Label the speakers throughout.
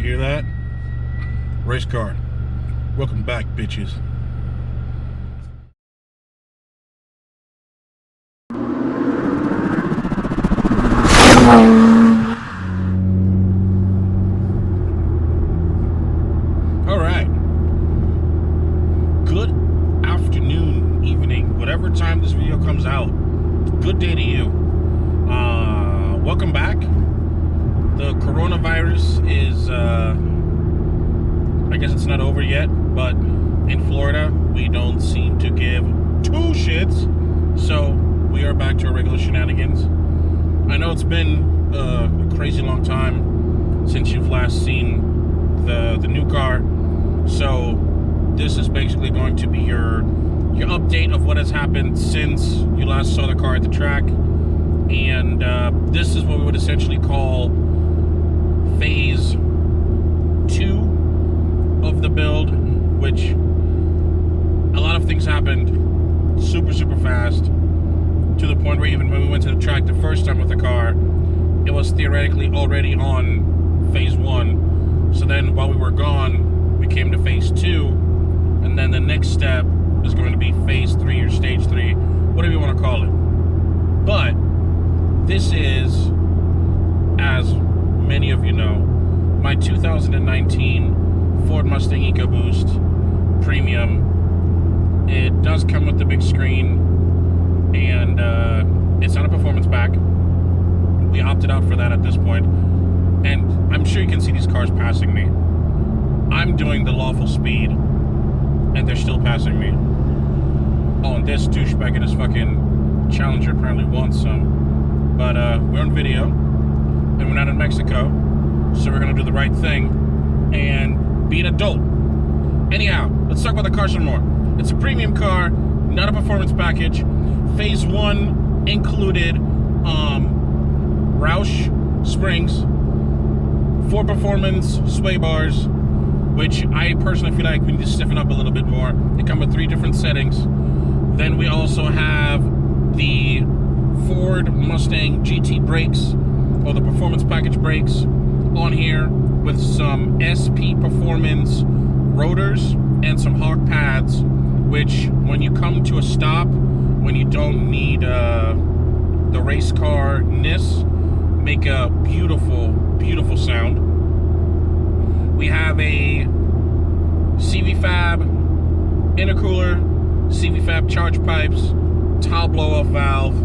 Speaker 1: hear that? Race car. Welcome back, bitches. Alright. Good afternoon, evening, whatever time this video comes out. Good day to you. Welcome back. The coronavirus is, I guess it's not over yet, but in Florida, we don't seem to give two shits. So we are back to our regular shenanigans. I know it's been a crazy long time since you've last seen the new car. So this is basically going to be your update of what has happened since you last saw the car at the track. And this is what we would essentially call phase 2 of the build, which a lot of things happened super fast, to the point where even when we went to the track the first time with the car, it was theoretically already on phase 1. So then while we were gone, we came to phase 2, and then the next step is going to be phase 3 or stage 3, whatever you want to call it. But this is, as many of you know, my 2019 Ford Mustang EcoBoost Premium. It does come with the big screen, and it's not a performance pack. We opted out for that at this point, and I'm sure you can see these cars passing me. I'm doing the lawful speed, and they're still passing me. Oh, and this douchebag in his fucking Challenger apparently wants some. But we're on video, and we're not in Mexico, so we're gonna do the right thing and be an adult. Anyhow, let's talk about the car some more. It's a premium car, not a performance package. Phase 1 included Roush springs, 4 performance sway bars, which I personally feel like we need to stiffen up a little bit more. They come with 3 different settings. Then we also have the Ford Mustang GT brakes, or the performance package brakes, on here with some SP Performance rotors and some hog pads, which when you come to a stop, when you don't need the race car-ness, make a beautiful sound. We have a CV Fab intercooler, CV Fab charge pipes, tile blow-off valve,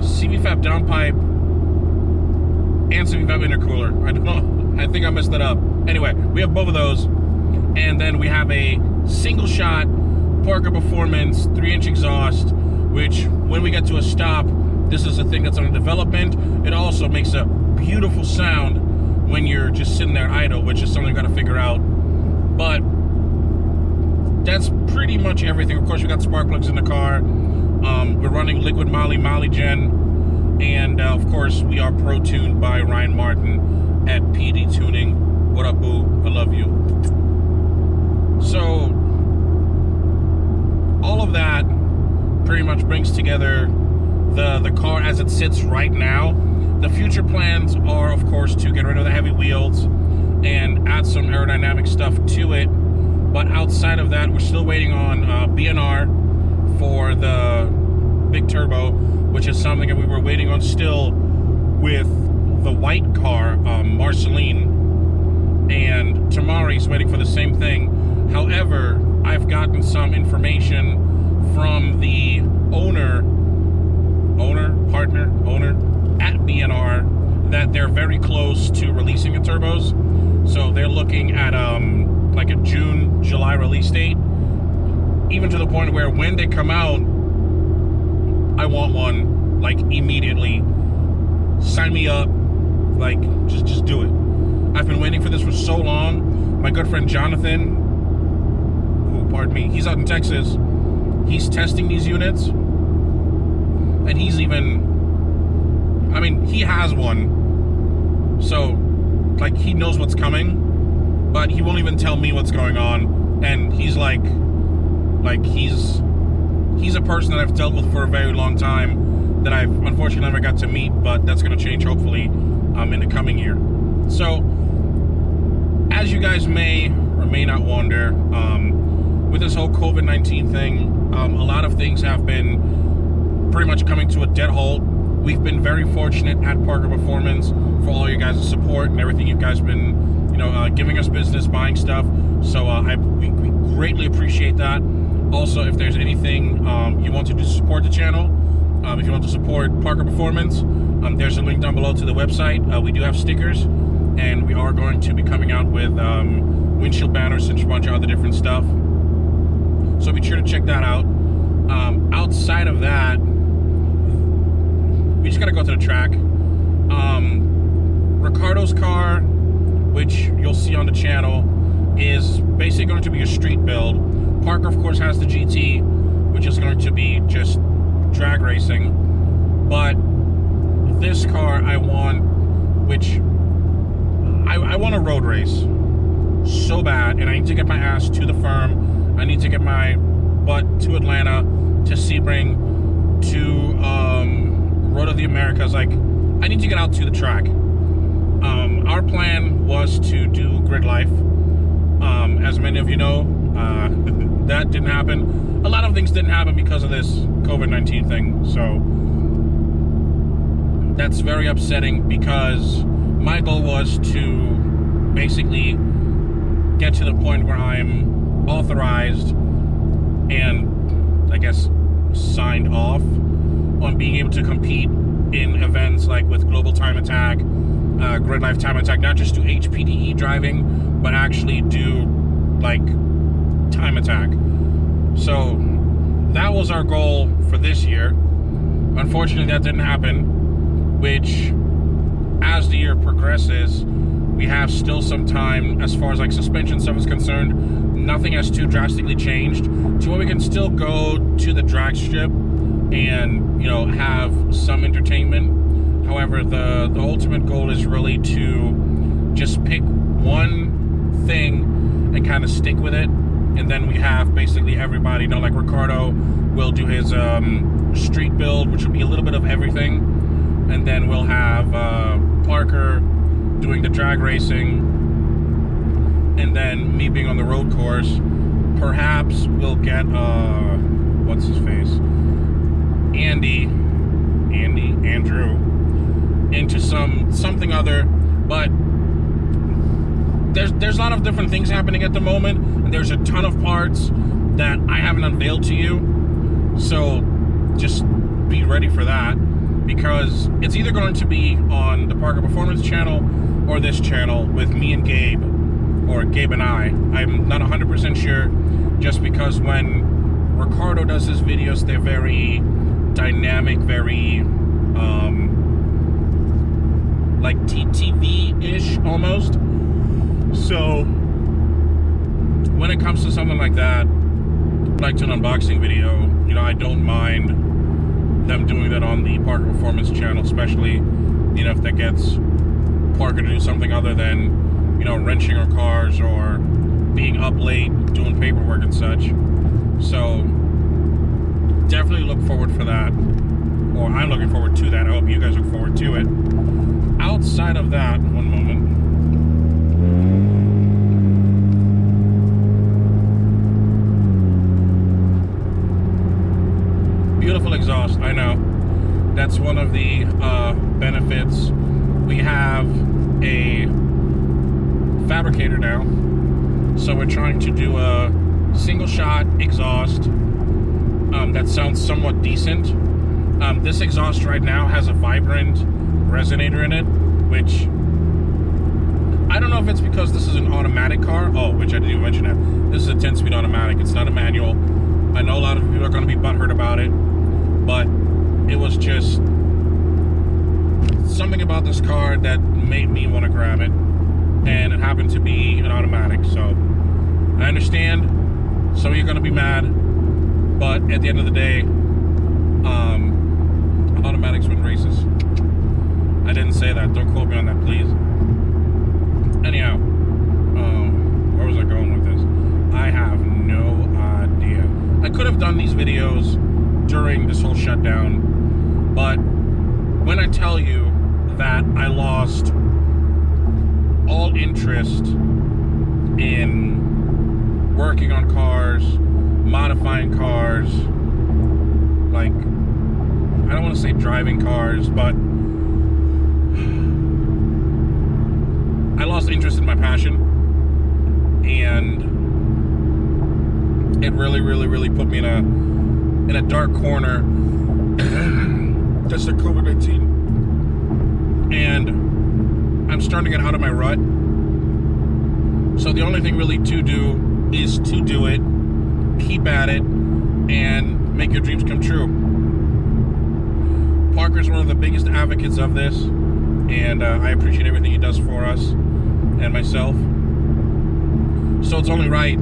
Speaker 1: CV Fab downpipe, and CV Fab intercooler. I don't know, I think I messed that up. Anyway, we have both of those. And then we have a single shot Parker Performance 3-inch exhaust, which when we get to a stop, this is a thing that's under development. It also makes a beautiful sound when you're just sitting there idle, which is something you gotta figure out. But that's pretty much everything. Of course, we got spark plugs in the car. We're running liquid Moly Gen, and of course we are pro tuned by Ryan Martin at PD Tuning. What up, boo? I love you. So all of that pretty much brings together the car as it sits right now. The future plans are, of course, to get rid of the heavy wheels and add some aerodynamic stuff to it. But outside of that, we're still waiting on BNR for the big turbo, which is something that we were waiting on still with the white car, Marceline, and Tamari's waiting for the same thing. However, I've gotten some information from the owner at BNR that they're very close to releasing the turbos. So they're looking at like a June, July release date, even to the point where when they come out, I want one like immediately. Sign me up, like just do it. I've been waiting for this for so long. My good friend Jonathan, pardon me, he's out in Texas. He's testing these units, and he's even, I mean, he has one, so like he knows what's coming, but he won't even tell me what's going on. And he's like he's a person that I've dealt with for a very long time that I've unfortunately never got to meet, but that's going to change hopefully in the coming year. So, as you guys may or may not wonder, with this whole COVID-19 thing, a lot of things have been pretty much coming to a dead halt. We've been very fortunate at Parker Performance for all your guys' support and everything you guys been, giving us business, buying stuff. So we greatly appreciate that. Also, if there's anything you want to do to support the channel, if you want to support Parker Performance, there's a link down below to the website. We do have stickers, and we are going to be coming out with windshield banners and a bunch of other different stuff. So be sure to check that out. Outside of that, we just gotta go to the track. Ricardo's car, which you'll see on the channel, is basically going to be a street build. Parker, of course, has the GT, which is going to be just drag racing. But this car I want, which I want a road race so bad, and I need to get my ass to the firm. I need to get my butt to Atlanta, to Sebring, to Road of the Americas. Like, I need to get out to the track. Our plan was to do Grid Life. As many of you know, that didn't happen. A lot of things didn't happen because of this COVID-19 thing. So that's very upsetting, because my goal was to basically get to the point where I'm authorized and, I guess, signed off on being able to compete in events like with Global Time Attack, Grid Life Time Attack, not just do HPDE driving, but actually do like Time Attack. So that was our goal for this year. Unfortunately, that didn't happen, which, as the year progresses, we have still some time as far as like suspension stuff is concerned. Nothing has too drastically changed to where we can still go to the drag strip and, have some entertainment. However, the ultimate goal is really to just pick one thing and kind of stick with it. And then we have basically everybody, like Ricardo will do his street build, which will be a little bit of everything. And then we'll have Parker doing the drag racing, and then me being on the road course. Perhaps we'll get what's his face, Andrew, into something other. But there's a lot of different things happening at the moment, and there's a ton of parts that I haven't unveiled to you. So just be ready for that, because it's either going to be on the Parker Performance channel or this channel with me and Gabe, or Gabe and I. I'm not 100% sure, just because when Ricardo does his videos, they're very dynamic, very like TTV-ish almost. So when it comes to something like that, like to an unboxing video, I don't mind them doing that on the Parker Performance channel, especially, if that gets Parker to do something other than, wrenching our cars or being up late, doing paperwork and such. So definitely look forward for that, or I'm looking forward to that. I hope you guys look forward to it. Outside of that, one moment. Beautiful exhaust, I know. That's one of the benefits. We have a fabricator now, so we're trying to do a single shot exhaust that sounds somewhat decent. This exhaust right now has a vibrant resonator in it, which I don't know if it's because this is an automatic car. Oh, which I didn't even mention that. This is a 10-speed automatic. It's not a manual. I know a lot of people are going to be butthurt about it, but it was just something about this car that made me want to grab it, and it happened to be an automatic. So I understand some of you are going to be mad, but at the end of the day, automatics win races. I didn't say that. Don't quote me on that, please. Anyhow, where was I going with this? I have no idea. I could have done these videos during this whole shutdown, but when I tell you that I lost all interest in working on cars, modifying cars, like, I don't want to say driving cars, but I lost interest in my passion, and it really, really, really put me in a dark corner. Just the COVID-19, and I'm starting to get out of my rut. So the only thing really to do is to do it, keep at it, and make your dreams come true. Parker's one of the biggest advocates of this, and I appreciate everything he does for us and myself. So it's only right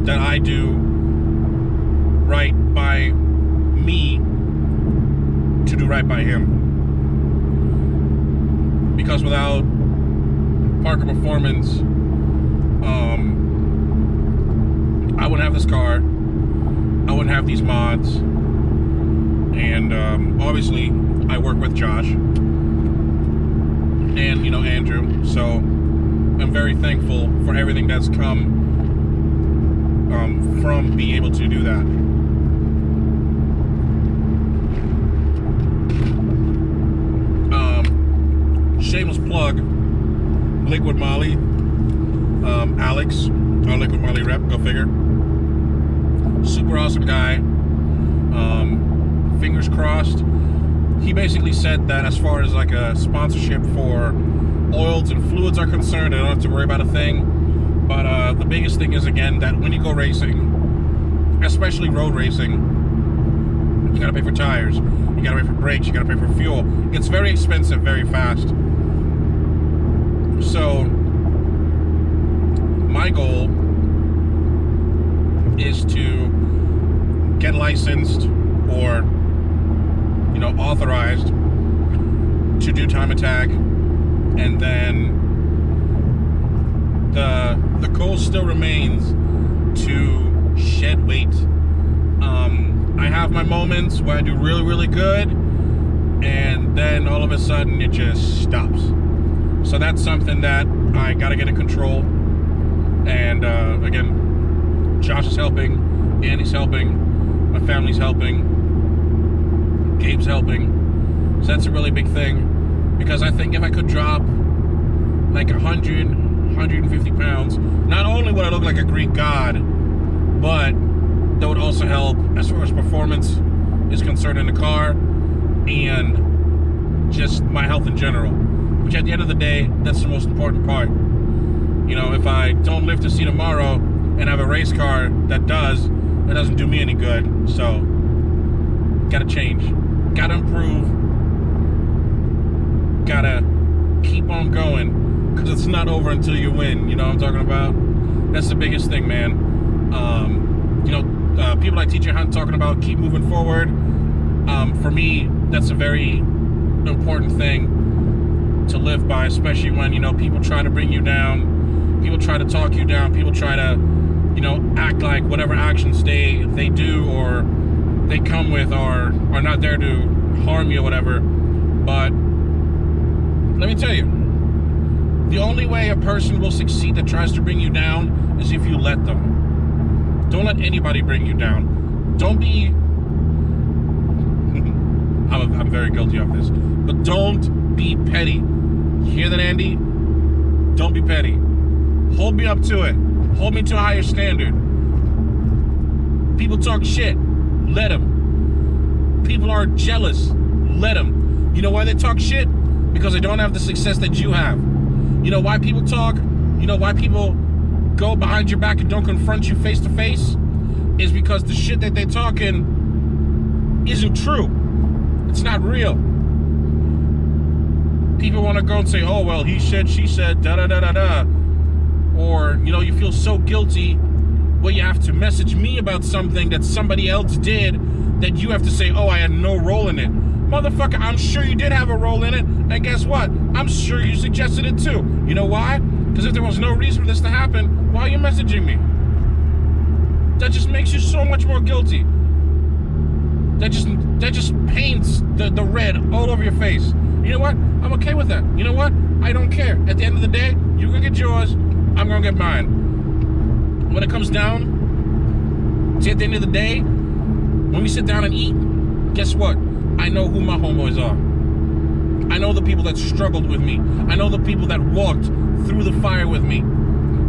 Speaker 1: that I do right by me to do right by him. Because without Parker Performance, I wouldn't have this car, I wouldn't have these mods, and obviously I work with Josh and, you know, Andrew, so I'm very thankful for everything that's come from being able to do that. Shameless plug, Liquid Molly, Alex, our Liquid Molly rep, go figure. Super awesome guy. Fingers crossed. He basically said that as far as like a sponsorship for oils and fluids are concerned, I don't have to worry about a thing. But the biggest thing is, again, that when you go racing, especially road racing, you gotta pay for tires, you gotta pay for brakes, you gotta pay for fuel. It gets very expensive very fast. So my goal is to get licensed or, you know, authorized to do time attack, and then the goal still remains to shed weight. I have my moments where I do really, really good, and then all of a sudden it just stops. So that's something that I gotta get in control. And again, Josh is helping, Andy's helping, my family's helping, Gabe's helping. So that's a really big thing, because I think if I could drop like 100, 150 pounds, not only would I look like a Greek god, but that would also help as far as performance is concerned in the car, and just my health in general, which at the end of the day, that's the most important part. You know, if I don't live to see tomorrow and have a race car that does, it doesn't do me any good. So gotta change, gotta improve, gotta keep on going, because it's not over until you win. You know what I'm talking about? That's the biggest thing, man. You know, people like TJ Hunt talking about keep moving forward. For me, that's a very important thing to live by, especially when, you know, people try to bring you down, people try to talk you down, people try to, you know, act like whatever actions they do or they come with are not there to harm you or whatever. But let me tell you, the only way a person will succeed that tries to bring you down is if you let them. Don't let anybody bring you down. Don't be I'm very guilty of this, but don't be petty. You hear that, Andy? Don't be petty. Hold me up to it. Hold me to a higher standard. People talk shit. Let them. People are jealous. Let them. You know why they talk shit? Because they don't have the success that you have. You know why people talk? You know why people go behind your back and don't confront you face to face? Is because the shit that they're talking isn't true. It's not real. People want to go and say, oh, well, he said, she said, da-da-da-da-da. Or, you know, you feel so guilty, well, you have to message me about something that somebody else did that you have to say, oh, I had no role in it. Motherfucker, I'm sure you did have a role in it, and guess what? I'm sure you suggested it too. You know why? Because if there was no reason for this to happen, why are you messaging me? That just makes you so much more guilty. That just paints the red all over your face. You know what? I'm okay with that. You know what? I don't care. At the end of the day, you're gonna get yours, I'm gonna get mine. When it comes down to at the end of the day, when we sit down and eat, guess what? I know who my homeboys are. I know the people that struggled with me. I know the people that walked through the fire with me,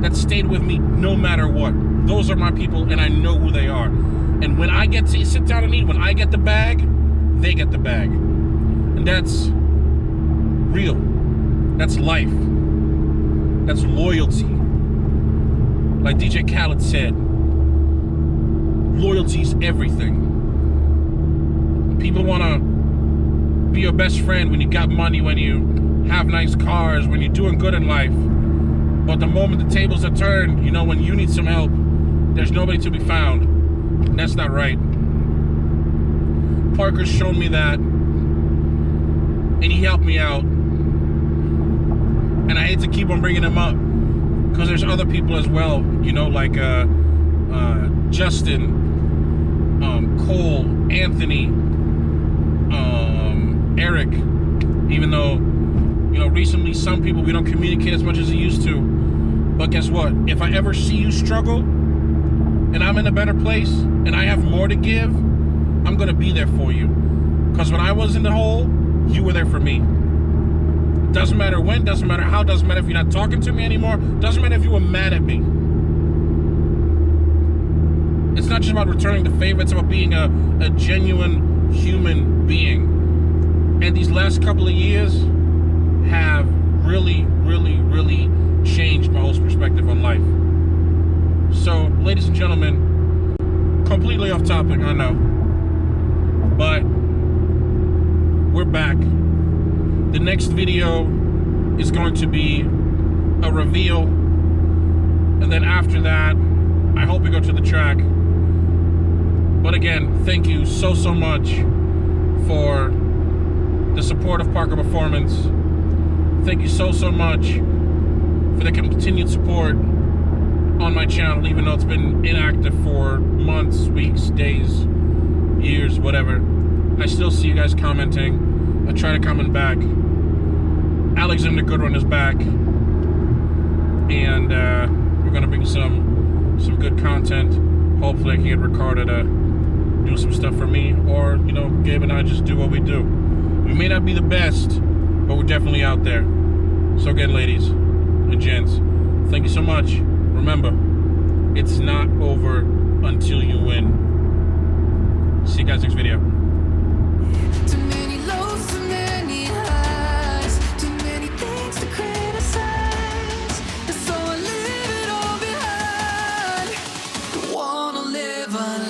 Speaker 1: that stayed with me no matter what. Those are my people, and I know who they are. And when I get to sit down and eat, when I get the bag, they get the bag. And that's real. That's life. That's loyalty. Like DJ Khaled said, loyalty's everything. People want to be your best friend when you got money, when you have nice cars, when you're doing good in life. But the moment the tables are turned, you know, when you need some help, there's nobody to be found. And that's not right. Parker's shown me that, and he helped me out. And I hate to keep on bringing him up, because there's other people as well, you know, like Justin, Cole, Anthony, Eric. Even though, you know, recently some people we don't communicate as much as we used to. But guess what? If I ever see you struggle and I'm in a better place and I have more to give, I'm gonna be there for you. Because when I was in the hole, you were there for me. Doesn't matter when, doesn't matter how, doesn't matter if you're not talking to me anymore, doesn't matter if you were mad at me. It's not just about returning the favor, it's about being a genuine human being. And these last couple of years have really, really, really changed my whole perspective on life. So, ladies and gentlemen, completely off topic, I know. But we're back. The next video is going to be a reveal. And then after that, I hope we go to the track. But again, thank you so much for the support of Parker Performance. Thank you so much for the continued support on my channel, even though it's been inactive for months, weeks, days, years, whatever. I still see you guys commenting. I try to comment back. Alexander Goodrun is back, and we're gonna bring some good content. Hopefully I can get Ricardo to do some stuff for me, or, you know, Gabe and I just do what we do. We may not be the best, but we're definitely out there. So again, ladies and gents, thank you so much. Remember, it's not over until you win. See you guys next video.
Speaker 2: Too many lows, too many highs, too many things to criticize. And so I leave it all behind. Wanna live a